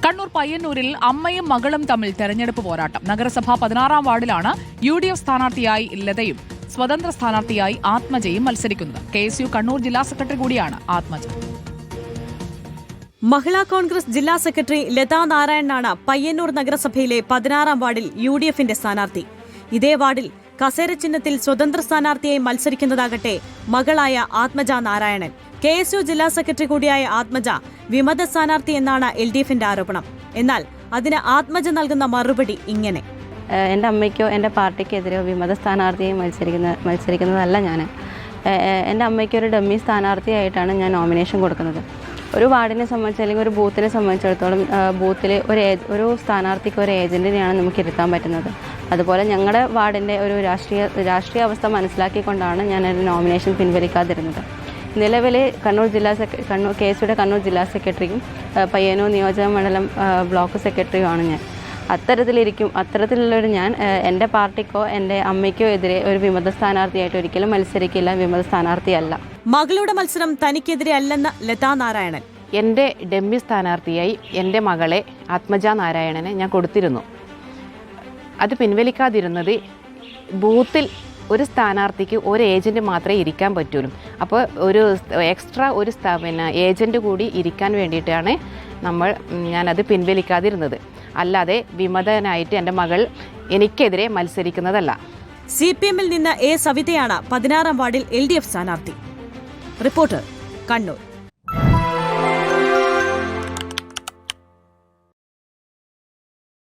കണ്ണൂർ പയ്യന്നൂരിൽ അമ്മയും മകളും തമ്മിൽ തെരഞ്ഞെടുപ്പ് പോരാട്ടം. നഗരസഭ 16-ാം വാർഡിലാണ് UDF സ്ഥാനാർത്ഥിയായി ലതയും സ്വതന്ത്ര സ്ഥാനാർത്ഥിയായി ആത്മജയും മത്സരിക്കുന്നത്. KSU കണ്ണൂർ ജില്ലാ സെക്രട്ടറി കൂടിയാണ് ആത്മജ. മഹിളാ കോൺഗ്രസ് ജില്ലാ സെക്രട്ടറി ലതാ നാരായണനാണ് പയ്യന്നൂർ നഗരസഭയിലെ 16-ാം വാർഡിൽ UDFന്റെ സ്ഥാനാർത്ഥി. ഇതേ വാർഡിൽ കസേര ചിഹ്നത്തിൽ സ്വതന്ത്ര സ്ഥാനാർത്ഥിയായി മത്സരിക്കുന്നതാകട്ടെ മകളായ ആത്മജ നാരായണൻ. KSU ജില്ലാ സെക്രട്ടറി കൂടിയായ ആത്മജ വിമത സ്ഥാനാർത്ഥി എന്നാണ് LDFന്റെ ആരോപണം. എന്നാൽ അതിന് ആത്മജ നൽകുന്ന മറുപടി ഇങ്ങനെ: എൻ്റെ അമ്മയ്ക്കോ എൻ്റെ പാർട്ടിക്കെതിരെയോ വിമത സ്ഥാനാർത്ഥിയായി മത്സരിക്കുന്നതല്ല ഞാൻ. എൻ്റെ അമ്മയ്ക്ക് ഒരു ഡമ്മി സ്ഥാനാർത്ഥിയായിട്ടാണ് ഞാൻ നോമിനേഷൻ കൊടുക്കുന്നത്. ഒരു വാർഡിനെ സംബന്ധിച്ച് അല്ലെങ്കിൽ ഒരു ബൂത്തിനെ സംബന്ധിച്ചിടത്തോളം ബൂത്തിൽ ഒരു സ്ഥാനാർത്ഥിക്ക് ഒരു ഏജൻറ്റിനെയാണ് നമുക്ക് ഇരുത്താൻ പറ്റുന്നത്. അതുപോലെ ഞങ്ങളുടെ വാർഡിൻ്റെ ഒരു രാഷ്ട്രീയ അവസ്ഥ മനസ്സിലാക്കിക്കൊണ്ടാണ് ഞാനൊരു നോമിനേഷൻ പിൻവലിക്കാതിരുന്നത്. നിലവിൽ KSUയുടെ കണ്ണൂർ ജില്ലാ സെക്രട്ടറിയും പയ്യന്നൂർ നിയോജക മണ്ഡലം ബ്ലോക്ക് സെക്രട്ടറിയുമാണ് ഞാൻ. അത്തരത്തിലുള്ളൊരു ഞാൻ എൻ്റെ പാർട്ടിക്കോ എൻ്റെ അമ്മയ്ക്കോ എതിരെ ഒരു വിമത സ്ഥാനാർത്ഥിയായിട്ട് ഒരിക്കലും മത്സരിക്കില്ല. വിമത സ്ഥാനാർത്ഥിയല്ല. മകളുടെ മത്സരം തനിക്കെതിരെ അല്ലെന്ന് ലതാ നാരായണൻ. എൻ്റെ ഡമ്മി സ്ഥാനാർത്ഥിയായി എൻ്റെ മകളെ ആത്മജ നാരായണനെ ഞാൻ കൊടുത്തിരുന്നു. അത് പിൻവലിക്കാതിരുന്നത് ബൂത്തിൽ ഒരു സ്ഥാനാർത്ഥിക്ക് ഒരു ഏജൻറ്റ് മാത്രമേ ഇരിക്കാൻ പറ്റുള്ളൂ. അപ്പോൾ ഒരു എക്സ്ട്രാ ഒരു ഏജൻറ്റ് കൂടി ഇരിക്കാൻ വേണ്ടിയിട്ടാണ് ഞാനത് പിൻവലിക്കാതിരുന്നത്. അല്ലാതെ വിമതനായിട്ട് എൻ്റെ മകൾ എനിക്കെതിരെ മത്സരിക്കുന്നതല്ല. CPMൽ നിന്ന് A. സവിതയാണ് 16-ാം വാർഡിൽ LDF സ്ഥാനാർത്ഥി. റിപ്പോർട്ടർ, കണ്ണൂർ.